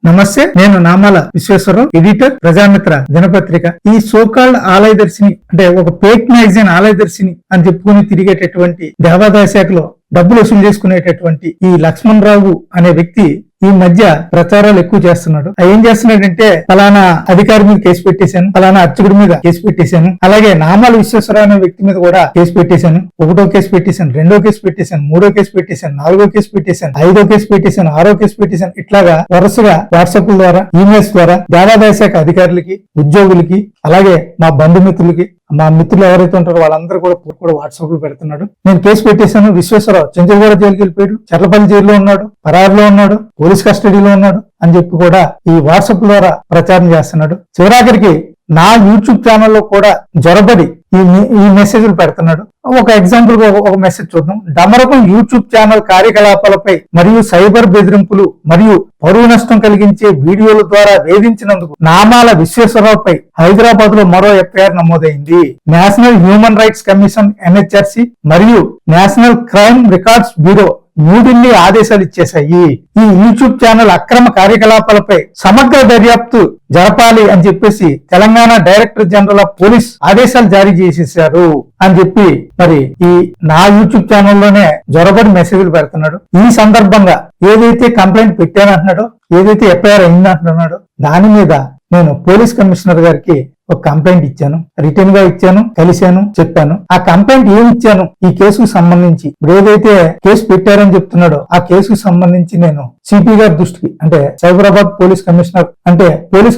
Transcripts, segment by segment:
నమస్తే, నేను నామాల విశ్వేశ్వరరావు, ఎడిటర్, ప్రజామిత్ర దినపత్రిక. ఈ సోకాల్డ్ ఆలయదర్శిని అంటే ఒక ఫేక్ మ్యాగజైన్ ఆలయదర్శిని అని చెప్పుకుని తిరిగేటటువంటి దేవాదాయ శాఖలో డబ్బులు వసూలు చేసుకునేటటువంటి ఈ లక్ష్మణ్ రావు అనే వ్యక్తి ఈ మధ్య ప్రచారాలు ఎక్కువ చేస్తున్నాడు. ఏం చేస్తున్నాడంటే, ఫలానా అధికారి మీద కేసు పెట్టేశాను, ఫలానా అర్చకుడి మీద కేసు పెట్టేశాను, అలాగే నామాల విశ్వేశ్వరరావు అనే వ్యక్తి మీద కూడా కేసు పెట్టేశాను, 1వ కేసు పెట్టేశాను, 2వ కేసు పెట్టేశాను, 3వ కేసు పెట్టేశాను, 4వ కేసు పెట్టేశాను, 5వ కేసు పెట్టేశాను, 6వ కేసు పెట్టేశాను. ఇట్లాగా వరుసగా వాట్సాప్ ద్వారా, ఈమెయిల్స్ ద్వారా దేవాదాయ శాఖ అధికారులకి, ఉద్యోగులకి, అలాగే మా బంధుమిత్రులకి, మా మిత్రులు ఎవరైతే ఉంటారో వాళ్ళందరూ కూడా వాట్సాప్ లో పెడుతున్నాడు. నేను కేసు పెట్టేశాను, విశ్వేశ్వరరావు చెంచల్గూడ జైలుకి వెళ్ళిపోయాడు, చర్లపల్లి జైల్లో ఉన్నాడు, పరారులో ఉన్నాడు, పోలీస్ కస్టడీలో ఉన్నాడు అని చెప్పి కూడా ఈ వాట్సాప్ ద్వారా ప్రచారం చేస్తున్నాడు. చివరాఖరికి నా యూట్యూబ్ ఛానల్లో కూడా జొరబడి ఈ మెసేజ్లు పెడుతున్నాడు. ఒక ఎగ్జాంపుల్ ఒక మెసేజ్ చూద్దాం. డమరకం యూట్యూబ్ ఛానల్ కార్యకలాపాలపై మరియు సైబర్ బెదిరింపులు మరియు పరువు నష్టం కలిగించే వీడియోల ద్వారా వేధించినందుకు నామాల విశ్వేశ్వరరావుపై హైదరాబాద్ లో మరో ఎఫ్ఐఆర్ నమోదైంది. National human rights commission NHRC మరియు national crime records bureau New Delhi ఆదేశాలు ఇచ్చేశాయి. ఈ యూట్యూబ్ ఛానల్ అక్రమ కార్యకలాపాలపై సమగ్ర దర్యాప్తు జరపాలి అని చెప్పేసి Telangana director general of police ఆదేశాలు జారీ చేసేసారు అని చెప్పి మరి ఈ నా యూట్యూబ్ ఛానల్లోనే జొరబడి మెసేజ్లు పెడుతున్నాడు. ఈ సందర్భంగా ఏదైతే కంప్లైంట్ పెట్టానంటున్నాడో, ఏదైతే ఎఫ్ఐఆర్ అయిందంటున్నాడో దాని మీద నేను పోలీస్ కమిషనర్ గారికి ఒక కంప్లైంట్ ఇచ్చాను, రిటర్న్ గా ఇచ్చాను, కలిశాను, చెప్పాను. ఆ కంప్లైంట్ ఏమి ఇచ్చాను, ఈ కేసుకు సంబంధించి ఇప్పుడు ఏదైతే కేసు పెట్టారని చెప్తున్నాడో ఆ కేసుకు సంబంధించి నేను సిపి గారి దృష్టికి అంటే సైబరాబాద్ పోలీస్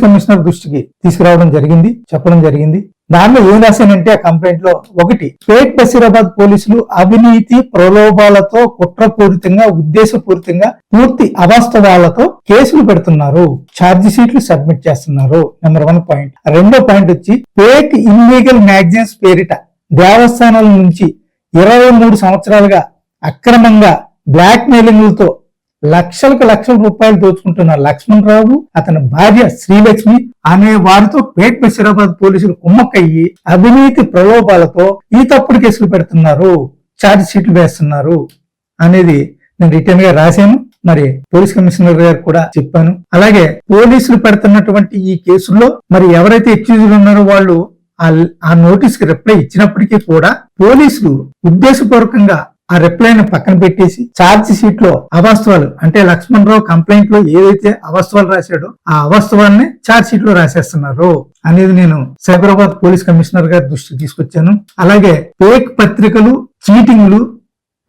కమిషనర్ దృష్టికి తీసుకురావడం జరిగింది, చెప్పడం జరిగింది. దానిలో ఏం రాశానంటే ఆ కంప్లైంట్ లో ఒకటి, ఫేక్ బషీరాబాద్ పోలీసులు అవినీతి ప్రలోభాలతో కుట్రపూరితంగా ఉద్దేశపూరితంగా పూర్తి అవాస్తవాలతో కేసులు పెడుతున్నారు, ఛార్జీ షీట్లు సబ్మిట్ చేస్తున్నారు. Number 1 point. 2వ పాయింట్ వచ్చి, ఫేక్ ఇల్లీగల్ మ్యాగజైన్స్ పేరిట దేవస్థానాల నుంచి 23 సంవత్సరాలుగా అక్రమంగా బ్లాక్ మెయిలింగ్లతో లక్షల రూపాయలు దోచుకుంటున్న లక్ష్మణ్ రావు, అతని భార్య శ్రీలక్ష్మి అనే వారితో ఫేక్ బషీరాబాద్ పోలీసులు కుమ్మక్కయ్యి అవినీతి ప్రలోభాలతో ఈ తప్పుడు కేసులు పెడుతున్నారు, ఛార్జ్ షీట్లు వేస్తున్నారు అనేది నేను రిటర్న్ గా రాశాను. మరి పోలీస్ కమిషనర్ గారు కూడా చెప్పాను. అలాగే పోలీసులు పెడుతున్నటువంటి ఈ కేసుల్లో మరి ఎవరైతే అక్యూజ్డ్ ఉన్నారో వాళ్ళు ఆ నోటీస్ కి రిప్లై ఇచ్చినప్పటికీ కూడా పోలీసులు ఉద్దేశపూర్వకంగా ఆ రిప్లైని పక్కన పెట్టేసి ఛార్జ్ షీట్ లో అవాస్తవాలు అంటే లక్ష్మణ్ రావు కంప్లైంట్ లో ఏదైతే అవాస్తవాలు రాశాడో ఆ అవాస్తవాల్ని ఛార్జ్ షీట్ లో రాసేస్తున్నారు అనేది నేను సైబరాబాద్ పోలీస్ కమిషనర్ గారి దృష్టికి తీసుకొచ్చాను. అలాగే ఫేక్ పత్రికలు, చీటింగ్లు,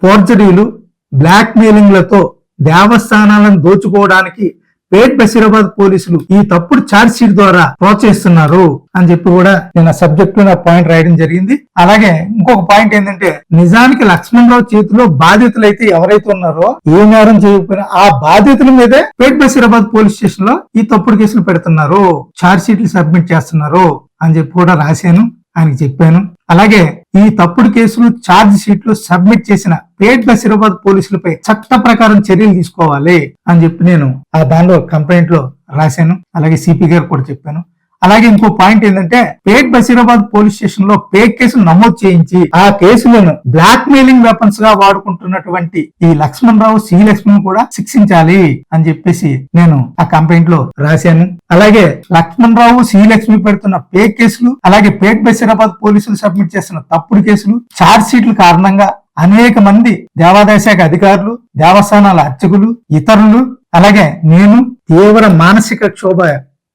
ఫోర్జరీలు, బ్లాక్ మెయిలింగ్లతో దేవస్థానాలను దోచుకోవడానికి ఫేక్ బషీరాబాద్ పోలీసులు ఈ తప్పుడు ఛార్జ్ షీట్ ద్వారా ప్రోత్సహిస్తున్నారు అని చెప్పి కూడా నేను ఆ సబ్జెక్ట్ లో నా పాయింట్ రాయడం జరిగింది. అలాగే ఇంకొక పాయింట్ ఏంటంటే, నిజానికి లక్ష్మణ్ రావు చేతిలో బాధితులు అయితే ఎవరైతే ఉన్నారో ఏ నేరం చేయకపోయినా ఆ బాధితుల మీదే ఫేక్ బషీరాబాద్ పోలీస్ స్టేషన్ లో ఈ తప్పుడు కేసులు పెడుతున్నారు, ఛార్జ్ షీట్లు సబ్మిట్ చేస్తున్నారు అని చెప్పి కూడా రాశాను, ఆయనకి చెప్పాను. అలాగే ఈ తప్పుడు కేసులు ఛార్జ్ షీట్లు సబ్మిట్ చేసిన ఫేక్ బషీరాబాద్ పోలీసులపై చట్ట ప్రకారం చర్యలు తీసుకోవాలి అని చెప్పి నేను ఆ దానిలో కంప్లైంట్ లో రాశాను. అలాగే సిపి గారు కూడా చెప్పాను. అలాగే ఇంకో పాయింట్ ఏంటంటే, ఫేక్ బషీరాబాద్ పోలీస్ స్టేషన్ లో ఫేక్ కేసులు నమోదు చేయించి ఆ కేసులను బ్లాక్ మెయిలింగ్ వెపన్స్ గా వాడుకుంటున్నటువంటి ఈ లక్ష్మణ్ రావు, శ్రీలక్ష్మిని కూడా శిక్షించాలి అని చెప్పేసి నేను ఆ కంప్లైంట్ లో రాశాను. అలాగే లక్ష్మణ్ రావు, శ్రీలక్ష్మి పెడుతున్న ఫేక్ కేసులు, అలాగే ఫేక్ బషీరాబాద్ పోలీసులు సబ్మిట్ చేస్తున్న తప్పుడు కేసులు, ఛార్జ్ షీట్ల కారణంగా అనేక మంది దేవాదాయ శాఖ అధికారులు, దేవస్థానాల అర్చకులు, ఇతరులు, అలాగే నేను తీవ్ర మానసిక క్షోభ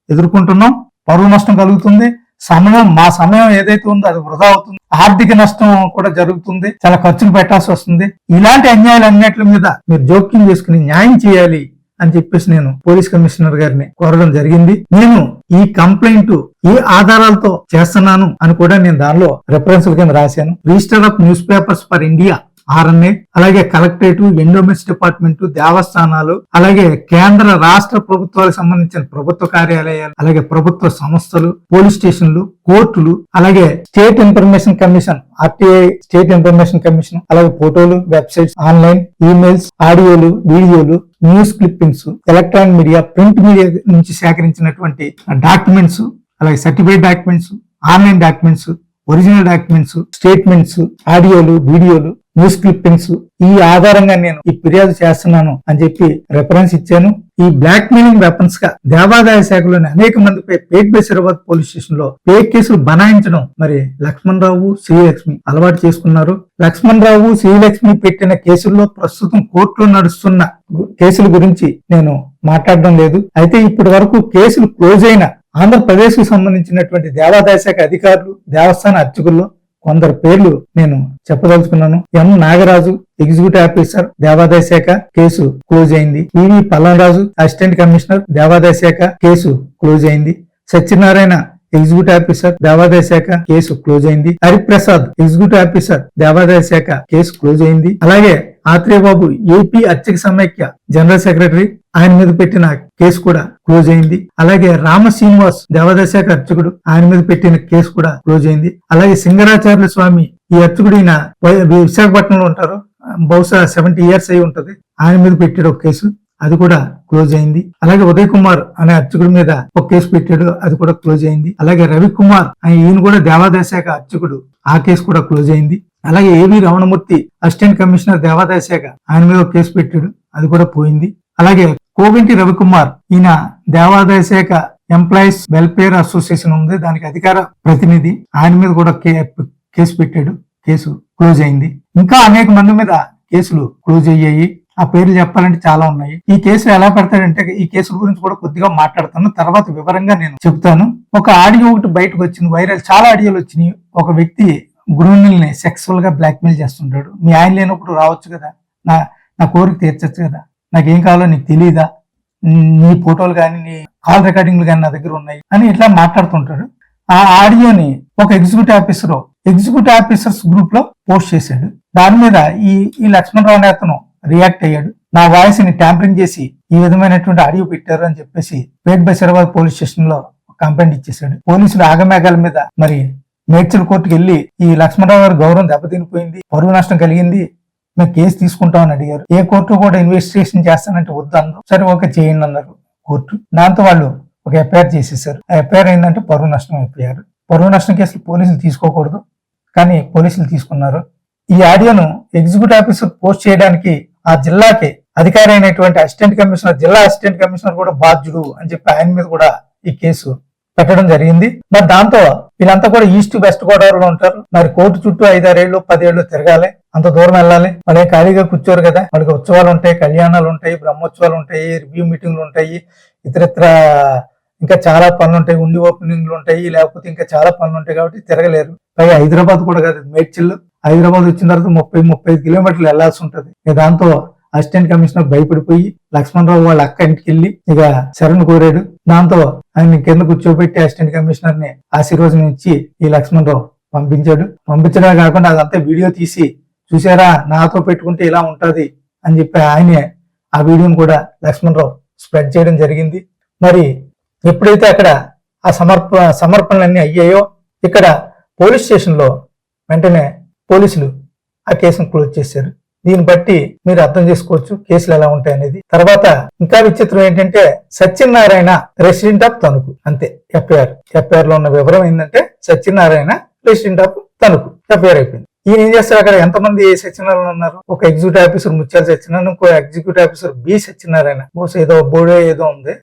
ఎదుర్కొంటున్నాం. పరువు నష్టం కలుగుతుంది, మా సమయం ఏదైతే ఉందో అది వృధా అవుతుంది, ఆర్థిక నష్టం కూడా జరుగుతుంది, చాలా ఖర్చులు పెట్టాల్సి వస్తుంది. ఇలాంటి అన్యాయాలు అన్నిటి మీద మీరు జోక్యం చేసుకుని న్యాయం చేయాలి అని చెప్పేసి నేను పోలీస్ కమిషనర్ గారిని కోరడం జరిగింది. నేను ఈ కంప్లైంట్ ఏ ఆధారాలతో చేస్తున్నాను అని కూడా నేను దానిలో రెఫరెన్స్ కింద రాశాను. Register of news papers for India RNA, అలాగే కలెక్టరేట్, ఎండోమెంట్స్ డిపార్ట్మెంట్, దేవస్థానాలు, అలాగే కేంద్ర రాష్ట్ర ప్రభుత్వాలకు సంబంధించిన ప్రభుత్వ కార్యాలయాలు, అలాగే ప్రభుత్వ సంస్థలు, పోలీస్ స్టేషన్లు, కోర్టులు, అలాగే state information commission RTI, state information commission, అలాగే ఫోటోలు, వెబ్సైట్స్, ఆన్లైన్, ఈమెయిల్స్, ఆడియోలు, వీడియోలు, news clippings, electronic media, print media నుంచి సేకరించినటువంటి డాక్యుమెంట్స్, అలాగే certified documents, online documents, original documents, statements, ఆడియోలు, వీడియోలు, న్యూస్ క్లిప్పింగ్స్ ఈ ఆధారంగా నేను ఈ ఫిర్యాదు చేస్తున్నాను అని చెప్పి రెఫరెన్స్ ఇచ్చాను. ఈ బ్లాక్ మెయిలింగ్ వెపన్స్ గా దేవాదాయ శాఖలోని అనేక మందిపై పేట్ బషీరాబాద్ పోలీస్ స్టేషన్ లో ఫేక్ కేసులు బనాయించడం మరి లక్ష్మణ్ రావు, శ్రీలక్ష్మి అలవాటు చేసుకున్నారు. లక్ష్మణ్ రావు, శ్రీలక్ష్మి పెట్టిన కేసుల్లో ప్రస్తుతం కోర్టులో నడుస్తున్న కేసుల గురించి నేను మాట్లాడడం లేదు. అయితే ఇప్పటి వరకు కేసులు క్లోజ్ అయిన ఆంధ్రప్రదేశ్ కు సంబంధించినటువంటి దేవాదాయ శాఖ అధికారులు, దేవస్థాన అర్చకుల్లో కొందరు పేర్లు నేను చెప్పదలుచుకున్నాను. ఎం నాగరాజు, ఎగ్జిక్యూటివ్ ఆఫీసర్, దేవాదాయ శాఖ, కేసు క్లోజ్ అయింది. పివి పల్లంరాజు, అసిస్టెంట్ కమిషనర్, దేవాదాయ శాఖ, కేసు క్లోజ్ అయింది. సత్యనారాయణ, ఎగ్జిక్యూటివ్ ఆఫీసర్, దేవాదాయ శాఖ, కేసు క్లోజ్ అయింది. హరిప్రసాద్, ఎగ్జిక్యూటివ్ ఆఫీసర్, దేవాదాయ శాఖ, కేసు క్లోజ్ అయింది. అలాగే ఆత్రేయబాబు, ఏపీ అర్చక సమైక్య జనరల్ సెక్రటరీ, ఆయన మీద పెట్టిన కేసు కూడా క్లోజ్ అయింది. అలాగే రామ శ్రీనివాస్, దేవాదాయ శాఖ అర్చకుడు, ఆయన మీద పెట్టిన కేసు కూడా క్లోజ్ అయింది. అలాగే సింగరాచార్య స్వామి, ఈ అర్చకుడు ఈయన విశాఖపట్నంలో ఉంటారు, బహుశా 70 years అయి ఉంటది, ఆయన మీద పెట్టాడు ఒక కేసు, అది కూడా క్లోజ్ అయింది. అలాగే ఉదయ్ కుమార్ అనే అర్చకుడి మీద ఒక కేసు పెట్టాడు, అది కూడా క్లోజ్ అయింది. అలాగే రవి కుమార్, ఈయన కూడా దేవాదాయ శాఖ అర్చకుడు, ఆ కేసు కూడా క్లోజ్ అయింది. అలాగే ఏవి రమణమూర్తి, అసిస్టెంట్ కమిషనర్, దేవాదాయ శాఖ, ఆయన మీద ఒక కేసు పెట్టాడు, అది కూడా పోయింది. అలాగే కోవింటి రవికుమార్, ఈయన దేవాదాయ శాఖ ఎంప్లాయీస్ వెల్ఫేర్ అసోసియేషన్ ఉంది, దానికి అధికార ప్రతినిధి, ఆయన మీద కూడా కేసు పెట్టాడు, కేసు క్లోజ్ అయింది. ఇంకా అనేక మంది మీద కేసులు క్లోజ్ అయ్యాయి. ఆ పేర్లు చెప్పాలంటే చాలా ఉన్నాయి. ఈ కేసులు ఎలా పెడతాడంటే, ఈ కేసుల గురించి కూడా కొద్దిగా మాట్లాడతాను, తర్వాత వివరంగా నేను చెప్తాను. ఒక ఆడియో ఒకటి బయటకు వచ్చింది, వైరల్, చాలా ఆడియోలు వచ్చినాయి. ఒక వ్యక్తి గృహిణుల్ని సెక్సువల్ గా బ్లాక్ మెయిల్ చేస్తుంటాడు. మీ ఆయన లేనప్పుడు రావచ్చు కదా, నా కోరిక తీర్చచ్చు కదా, నాకేం కావాలో నీకు తెలియదా, నీ ఫోటోలు కానీ నీ కాల్ రికార్డింగ్లు కానీ నా దగ్గర ఉన్నాయి అని ఇట్లా మాట్లాడుతుంటాడు. ఆ ఆడియోని ఒక ఎగ్జిక్యూటివ్ ఆఫీసర్స్ గ్రూప్ లో పోస్ట్ చేశాడు. దాని మీద ఈ లక్ష్మణరావు అనే అతను రియాక్ట్ అయ్యాడు. నా వాయిస్ ని ట్యాంపరింగ్ చేసి ఈ విధమైనటువంటి ఆడియో పెట్టారు అని చెప్పేసి పేట్ బషీరాబాద్ పోలీస్ స్టేషన్ లో కంప్లైంట్ ఇచ్చేసాడు. పోలీసులు ఆగమేఘాల మీద మరి మేడ్చల్ కోర్టుకు వెళ్లి ఈ లక్ష్మణరావు గారి గౌరవం దెబ్బతినిపోయింది, పరువు నష్టం కలిగింది, మేము కేసు తీసుకుంటామని అడిగారు. ఏ కోర్టు కూడా ఇన్వెస్టిగేషన్ చేస్తానంటే వద్దు అన్నారు. సరే ఓకే చేయండి అన్నారు కోర్టు. దాంతో వాళ్ళు ఒక ఎఫ్ఐఆర్ చేసేసారు. ఆ ఎఫ్ఐఆర్ ఏంటంటే పరువు నష్టం ఎఫ్ఐఆర్. పరువు నష్టం కేసులు పోలీసులు తీసుకోకూడదు, కానీ పోలీసులు తీసుకున్నారు. ఈ ఆడియోను ఎగ్జిక్యూటివ్ ఆఫీసర్ పోస్ట్ చేయడానికి ఆ జిల్లాకి అధికారి అయినటువంటి అసిస్టెంట్ కమిషనర్, జిల్లా అసిస్టెంట్ కమిషనర్ కూడా బాధ్యుడు అని చెప్పి ఆయన మీద కూడా ఈ కేసు పెట్టడం జరిగింది. మరి దాంతో వీళ్ళంతా కూడా ఈస్ట్ వెస్ట్ గోదావరిలో ఉంటారు. మరి కోర్టు చుట్టూ 5-6 ఏళ్ళు 10 ఏళ్ళు తిరగాలి, అంత దూరం వెళ్ళాలి. వాళ్ళే ఖాళీగా కూర్చోరు కదా, వాళ్ళకి ఉత్సవాలు ఉంటాయి, కళ్యాణాలు ఉంటాయి, బ్రహ్మోత్సవాలు ఉంటాయి, రివ్యూ మీటింగ్లు ఉంటాయి, ఇతరితర ఇంకా చాలా పనులు ఉంటాయి, ఉండి ఓపెనింగ్లు ఉంటాయి, లేకపోతే ఇంకా చాలా పనులు ఉంటాయి, కాబట్టి తిరగలేరు. పైగా హైదరాబాద్ కూడా కాదు, మేడ్చల్. హైదరాబాద్ వచ్చిన తర్వాత 30-35 కిలోమీటర్లు వెళ్లాల్సి ఉంటది. దాంతో అసిస్టెంట్ కమిషనర్ భయపడిపోయి లక్ష్మణరావు వాళ్ళ అక్క ఇంటికి వెళ్ళి ఇక శరణ్ కోరాడు. దాంతో ఆయన కింద కూర్చోబెట్టి అసిస్టెంట్ కమిషనర్ ని ఆశీర్వచనం ఇచ్చి ఈ లక్ష్మణరావు పంపించాడు. పంపించడమే కాకుండా అదంతా వీడియో తీసి, చూసారా నాతో పెట్టుకుంటే ఇలా ఉంటది అని చెప్పి ఆయనే ఆ వీడియోని కూడా లక్ష్మణరావు స్ప్రెడ్ చేయడం జరిగింది. మరి ఎప్పుడైతే అక్కడ ఆ సమర్పణలన్నీ అయ్యాయో, ఇక్కడ పోలీస్ స్టేషన్ లో వెంటనే పోలీసులు ఆ కేసును క్లోజ్ చేశారు. దీన్ని బట్టి మీరు అర్థం చేసుకోవచ్చు కేసులు ఎలా ఉంటాయి అనేది. తర్వాత ఇంకా విచిత్రం ఏంటంటే, సత్యనారాయణ రెసిడెంట్ ఆఫ్ తణుకు, అంతే ఎఫ్ఐఆర్ లో ఉన్న వివరం ఏంటంటే Satyanarayana resident of Tanuku FIR అయిపోయింది. ఈయన ఏం చేస్తారు, అక్కడ ఎంతమంది సత్యనారాయణ ఉన్నారు? ఒక ఎగ్జిక్యూటివ్ ఆఫీసర్ ముత్యాల సత్యనారాయణ, ఇంకో ఎగ్జిక్యూటివ్ ఆఫీసర్ బి సత్యనారాయణ, బహుశా ఏదో బోర్డే ఏదో ఉంది,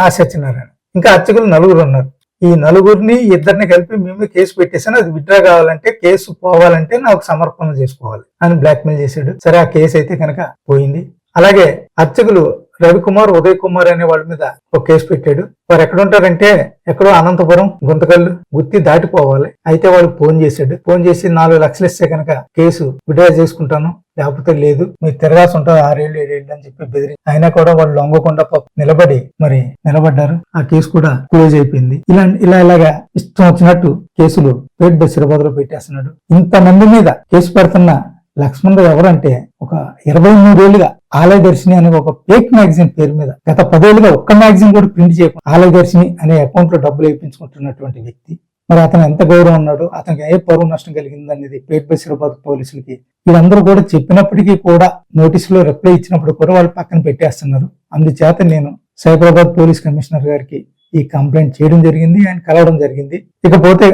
ఆ సత్యనారాయణ, ఇంకా అర్చకులు 4 ఉన్నారు. ఈ 4 ఇద్దరిని కలిపి మేము కేసు పెట్టేసాను, అది విత్డ్రా కావాలంటే, కేసు పోవాలంటే నాకు సమర్పణ చేసుకోవాలి అని బ్లాక్ మెయిల్ చేశాడు. సరే, ఆ కేసు అయితే కనుక పోయింది. అలాగే అర్చకులు రవికుమార్, ఉదయ్ కుమార్ అనే వాళ్ళ మీద ఒక కేసు పెట్టాడు. వారు ఎక్కడ ఉంటారంటే, ఎక్కడో అనంతపురం, గుంతకల్లు, గుత్తి దాటిపోవాలి. అయితే వాళ్ళు ఫోన్ చేశాడు. ఫోన్ చేసి 4 లక్షలు ఇస్తే కనుక కేసు విత్డ్రా చేసుకుంటాను, లేకపోతే లేదు, మీరు తిరగాల్సి ఉంటారు 6 ఏళ్ళు 7 ఏళ్ళు అని చెప్పి బెదిరి, అయినా కూడా వాళ్ళు లొంగకుండా నిలబడ్డారు. ఆ కేసు కూడా క్లోజ్ అయిపోయింది. ఇలాగా ఇష్టం వచ్చినట్టు కేసులు పేట్ బషీరాబాద్ లో పెట్టేస్తున్నాడు. ఇంతమంది మీద కేసు పెడుతున్న లక్ష్మణరావు ఎవరంటే, ఒక 23 ఏళ్లుగా ఆలయ దర్శిని అనే ఒక ఫేక్ మ్యాగజైన్ పేరు మీద గత 10 ఏళ్లుగా ఒక్క మ్యాగజైన్ కూడా ప్రింట్ చేయకుండా ఆలయ దర్శిని అనే అకౌంట్ లో డబ్బులు వేయించుకుంటున్నటువంటి వ్యక్తి. మరి అతను ఎంత గౌరవం ఉన్నాడు, అతనికి ఏ పరువు నష్టం కలిగింది అనేది పేట్ బషీరాబాద్ పోలీసులకి వీళ్ళందరూ కూడా చెప్పినప్పటికీ కూడా, నోటీసులో రిప్లై ఇచ్చినప్పుడు కూడా వాళ్ళు పక్కన పెట్టేస్తున్నారు. అందుచేత నేను సైబరాబాద్ పోలీస్ కమిషనర్ గారికి ఈ కంప్లైంట్ చేయడం జరిగింది, ఆయన కలవడం జరిగింది. ఇకపోతే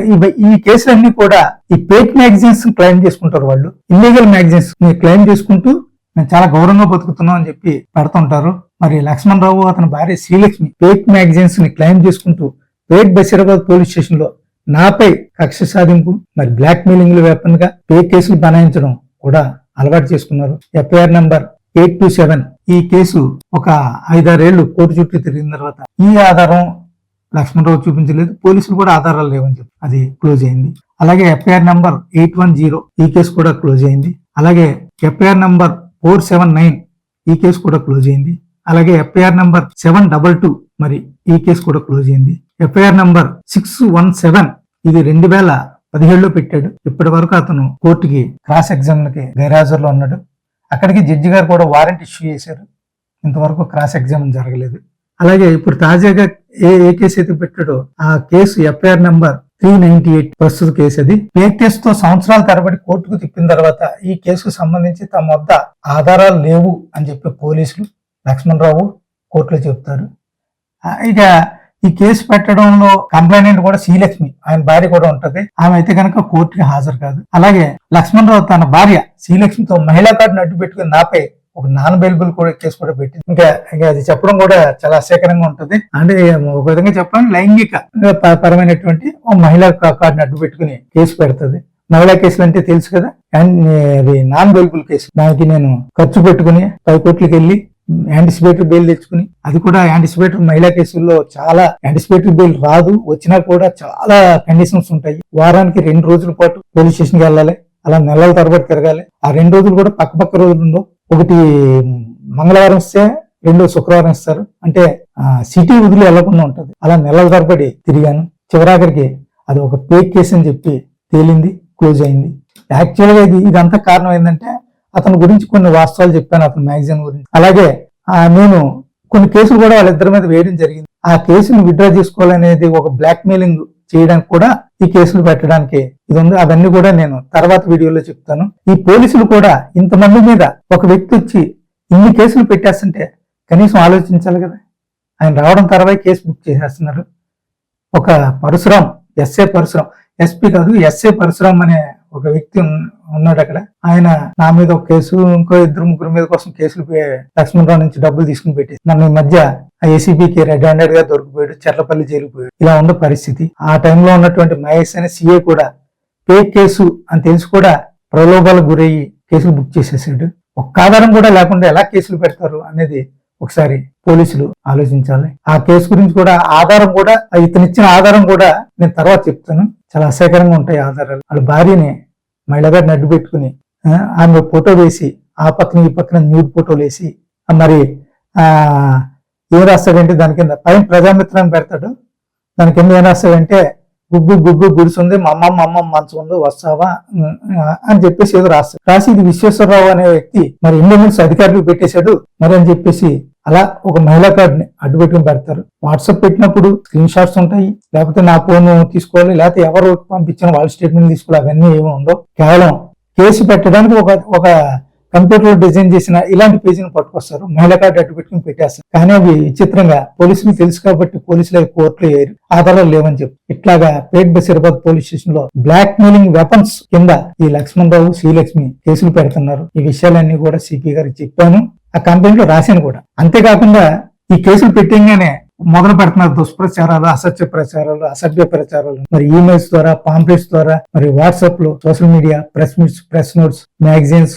ఈ కేసులన్నీ కూడా ఈ ఫేక్ మ్యాగజైన్స్ క్లెయిమ్ చేసుకుంటారు. వాళ్ళు ఇల్లీగల్ మ్యాగజైన్స్ క్లెయిమ్ చేసుకుంటూ మేము చాలా గౌరవంగా బతుకుతున్నాం అని చెప్పి పెడుతుంటారు. మరి లక్ష్మణ్ రావు అతని భార్య శ్రీలక్ష్మి ఫేక్ మ్యాగజైన్స్ ని క్లెయిమ్ చేసుకుంటూ ఫేక్ బషీరాబాద్ పోలీస్ స్టేషన్ లో నాపై కక్ష సాధింపు, మరి బ్లాక్ మెయిలింగ్ వెపన్ గా ఫేక్ కేసులు బనాయించడం కూడా అలవాటు చేసుకున్నారు. FIR number 827. ఈ కేసు ఒక 5-6 ఏళ్లు కోర్టు చుట్టూ తిరిగిన తర్వాత ఈ ఆధారం లక్ష్మణరావు చూపించలేదు, పోలీసులు కూడా ఆధారాలు లేవని చెప్పి అది క్లోజ్ అయింది. అలాగే ఎఫ్ఐఆర్ నంబర్ 810 ఈ కేసు కూడా క్లోజ్ అయింది. అలాగే ఎఫ్ఐఆర్ నంబర్ 479 ఈ కేసు కూడా క్లోజ్ అయింది. అలాగే ఎఫ్ఐఆర్ నంబర్ 722 మరి ఈ కేసు కూడా క్లోజ్ అయింది. ఎఫ్ఐఆర్ నంబర్ 617 ఇది 2017లో పెట్టాడు. ఇప్పటి వరకు అతను కోర్టుకి క్రాస్ ఎగ్జామిన్ కి గైర్హాజరులో ఉన్నాడు. అక్కడికి జడ్జి గారు కూడా వారెంట్ ఇష్యూ చేశారు. ఇంతవరకు క్రాస్ ఎగ్జామిన్ జరగలేదు. అలాగే ఇప్పుడు తాజాగా ఏ కేసు అయితే పెట్టాడో ఆ కేసు ఎఫ్ఐఆర్ నంబర్ 398 ప్రస్తుత కేసు. అది ఫేక్ కేసుతో సంవత్సరాల తరబడి కోర్టుకు తిప్పిన తర్వాత ఈ కేసుకు సంబంధించి తమ వద్ద ఆధారాలు లేవు అని చెప్పి పోలీసులు లక్ష్మణరావు కోర్టులో చెబుతారు. ఇక ఈ కేసు పెట్టడంలో కంప్లైంట్ కూడా శ్రీలక్ష్మి, ఆయన భార్య కూడా ఉంటది. ఆమె అయితే కనుక కోర్టుకి హాజరు కాదు. అలాగే లక్ష్మణరావు తన భార్య శ్రీలక్ష్మితో మహిళా కార్డును అడ్డు పెట్టుకుని నాపై ఒక నాన్ బెయిలబుల్ కూడా కేసు కూడా పెట్టింది. ఇంకా అది చెప్పడం కూడా చాలా ఆశ్చర్యకరంగా ఉంటది. అంటే ఒక విధంగా చెప్పాలని లైంగిక పరమైనటువంటి ఒక మహిళా కార్డును అడ్డు పెట్టుకుని కేసు పెడుతుంది. మహిళా కేసులు అంటే తెలుసు కదా, అది నాన్ బెయిలబుల్ కేసు. దానికి నేను ఖర్చు పెట్టుకుని పై కోర్టులకు వెళ్ళి యాంటిసిపేటరీ బెయిల్ తెచ్చుకుని, అది కూడా యాంటిసిపేటరీ మహిళా కేసుల్లో చాలా యాంటిసిపేటరీ బెయిల్ రాదు, వచ్చినా కూడా చాలా కండిషన్స్ ఉంటాయి. వారానికి 2 రోజుల పాటు పోలీస్ స్టేషన్ కి వెళ్ళాలి, అలా నెలల తరబడి తిరగాలి. ఆ 2 రోజులు కూడా పక్క రోజులు ఉండవు. ఒకటి మంగళవారం ఇస్తే 2 శుక్రవారం ఇస్తారు. అంటే సిటీ వదిలి వెళ్లకుండా ఉంటది. అలా నెలల తరబడి తిరిగాను. చివరాఖరికి అది ఒక ఫేక్ కేసు అని చెప్పి తేలింది, క్లోజ్ అయింది. యాక్చువల్ గా ఇదంతా కారణం ఏంటంటే అతని గురించి కొన్ని వాస్తవాలు చెప్పాను, అతని మ్యాగజైన్ గురించి. అలాగే నేను కొన్ని కేసులు కూడా వాళ్ళిద్దరి మీద వేయడం జరిగింది. ఆ కేసును విత్డ్రా చేసుకోవాలనేది ఒక బ్లాక్ మెయిలింగ్ చేయడానికి కూడా ఈ కేసులు పెట్టడానికి ఇది ఉంది. అవన్నీ కూడా నేను తర్వాత వీడియోలో చెప్తాను. ఈ పోలీసులు కూడా ఇంతమంది మీద ఒక వ్యక్తి వచ్చి ఇన్ని కేసులు పెట్టేస్తుంటే కనీసం ఆలోచించాలి కదా. ఆయన రావడం తర్వాత కేసు బుక్ చేసేస్తున్నారు. ఒక పరశురాం, ఎస్ఏ పరశురాం, ఎస్పీ కాదు ఎస్ఏ పరశురాం అనే ఒక వ్యక్తి ఉన్నాడు అక్కడ. ఆయన నా మీద ఒక కేసు, ఇంకో 2-3 మీద కోసం కేసులు లక్ష్మణరావు నుంచి డబ్బులు తీసుకుని పెట్టి నన్ను ఈ మధ్య ఏసీబీకి రెడ్ హ్యాండెడ్ గా దొరికిపోయాడు, చెర్లపల్లి జైలుకు పోయాడు. ఇలా ఉన్న పరిస్థితి. ఆ టైంలో ఉన్నటువంటి మహేష్ అనే సీఏ కూడా ఫేక్ కేసు అని తెలిసి కూడా ప్రలోభాలకు గురయ్యి కేసులు బుక్ చేసేసాడు. ఒక్క ఆధారం కూడా లేకుండా ఎలా కేసులు పెడతారు అనేది ఒకసారి పోలీసులు ఆలోచించాలి. ఆ కేసు గురించి కూడా ఆధారం కూడా ఇతనిచ్చిన ఆధారం కూడా నేను తర్వాత చెప్తాను. చాలా అసహ్యకరంగా ఉంటాయి ఆధారాలు. వాళ్ళ భార్యని మహిళ గారిని అడ్డు పెట్టుకుని ఆమె ఫోటో వేసి ఆ పక్కన ఈ పక్కన న్యూడ్ ఫోటోలు వేసి మరి ఏం రాస్తాడంటే దాని కింద పైన ప్రజామిత్రాన్ని పెడతాడు. దాని కింద ఏం రాస్తాడంటే గుగ్గు గుడిసుంది, మా అమ్మమ్మ మంచం ఉంది, వస్తావా అని చెప్పేసి ఏదో రాసి ఇది విశ్వేశ్వరరావు అనే వ్యక్తి మరి ఇండియన్స్ అధికారులు పెట్టేశాడు మరి అని చెప్పేసి అలా ఒక మహిళా కార్డుని అడ్డు పెట్టుకుని పెడతారు. వాట్సాప్ పెట్టినప్పుడు స్క్రీన్ షాట్స్ ఉంటాయి, లేకపోతే నా ఫోన్ తీసుకోవాలి, లేకపోతే ఎవరు పంపించిన వాళ్ళ స్టేట్మెంట్ తీసుకోవాలి, అవన్నీ ఏమి ఉండవు. కేవలం కేసు పెట్టడానికి ఒక కంప్యూటర్ డిజైన్ చేసిన ఇలాంటి పేజీని పట్టుకొస్తారు, మహిళా కార్డు అడ్డు పెట్టుకుని పెట్టేస్తారు. కానీ అవి విచిత్రంగా పోలీసులు తెలుసు కాబట్టి పోలీసులు కోర్టులో వేయరు, ఆధారాలు లేవని చెప్పి. ఇట్లాగా పేట్ బషీరాబాద్ పోలీస్ స్టేషన్ లో బ్లాక్ మెయిలింగ్ వెపన్స్ కింద ఈ లక్ష్మణరావు శ్రీలక్ష్మి కేసులు పెడుతున్నారు. ఈ విషయాలన్నీ కూడా సిపి గారికి చెప్పాను, ఆ కంప్లైంట్ లో రాశాను కూడా. అంతేకాకుండా ఈ కేసులు పెట్టగానే మొదలు పెడుతున్నారు దుష్ప్రచారాలు, అసత్య ప్రచారాలు, అసభ్య ప్రచారాలు. మరి ఈమెయిల్స్ ద్వారా, పాంప్లెట్స్ ద్వారా, మరి వాట్సాప్ లో, social media, press notes, magazines,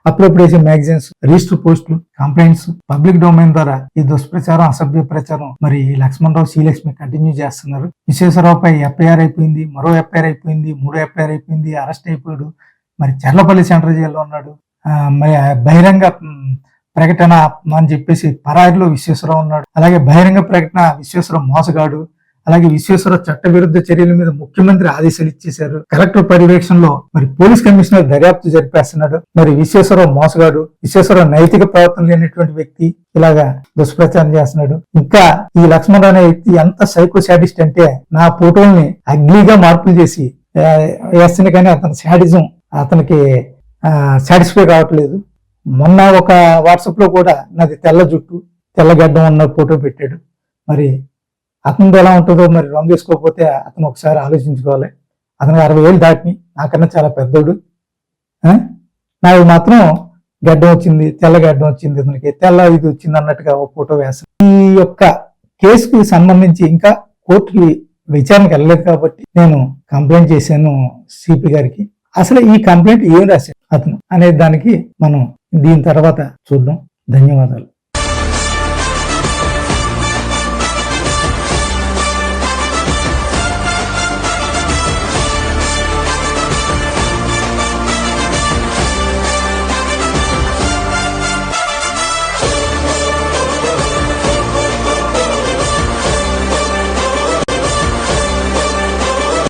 అప్పుడప్పుడు వేసే మ్యాగజైన్స్, రిజిస్టర్ పోస్టులు, కంప్లైంట్స్, పబ్లిక్ డొమైన్ ద్వారా ఈ దుష్ప్రచారం, అసభ్య ప్రచారం మరి లక్ష్మణరావు శ్రీలక్ష్మి కంటిన్యూ చేస్తున్నారు. విశ్వేశ్వరరావుపై ఎఫ్ఐఆర్ అయిపోయింది, మరో ఎఫ్ఐఆర్ అయిపోయింది, 3 ఎఫ్ఐఆర్ అయిపోయింది, అరెస్ట్ అయిపోయాడు. మరి చెర్లపల్లి సెంట్రల్ జైల్లో ఉన్నాడు. మరి బహిరంగ ప్రకటన అని చెప్పేసి పరారిలో విశ్వేశ్వరరావు ఉన్నాడు. అలాగే బహిరంగ ప్రకటన విశ్వేశ్వరరావు మోసగాడు. అలాగే విశ్వేశ్వరరావు చట్ట విరుద్ధ చర్యల మీద ముఖ్యమంత్రి ఆదేశాలు ఇచ్చేశారు. కలెక్టర్ పర్యవేక్షణలో మరి పోలీస్ కమిషనర్ దర్యాప్తు జరిపేస్తున్నాడు. మరి విశ్వేశ్వరరావు మోసగాడు, విశ్వేశ్వరరావు నైతిక ప్రవర్తన లేనటువంటి వ్యక్తి, ఇలాగా దుష్ప్రచారం చేస్తున్నాడు. ఇంకా ఈ లక్ష్మణరావు అనే వ్యక్తి ఎంత సైకో శాడిస్ట్ అంటే నా ఫోటోల్ని అగ్లీగా మార్పులు చేసి వేస్తుంది, కానీ అతని శాడిజం అతనికి సాటిస్ఫై కావట్లేదు. మొన్న ఒక వాట్సాప్ లో కూడా నాది తెల్ల జుట్టు, తెల్ల గడ్డం ఉన్న ఫోటో పెట్టాడు. మరి అతనిది ఎలా ఉంటుందో మరి రంగు వేసుకోకపోతే అతను ఒకసారి ఆలోచించుకోవాలి. అతను 60 ఏళ్ళు దాటిని నాకన్నా చాలా పెద్దోడు. నాకు మాత్రం గడ్డం వచ్చింది, తెల్ల గడ్డం వచ్చింది, ఇతనికి తెల్ల ఇది వచ్చింది అన్నట్టుగా ఒక ఫోటో వేస్తాను. ఈ యొక్క కేసుకి సంబంధించి ఇంకా కోర్టుకి విచారణకు వెళ్ళలేదు కాబట్టి నేను కంప్లైంట్ చేశాను సిపి గారికి. అసలు ఈ కంప్లైంట్ ఏం రాశాడు అతను అనే దానికి మనం దీని తర్వాత చూద్దాం. ధన్యవాదాలు.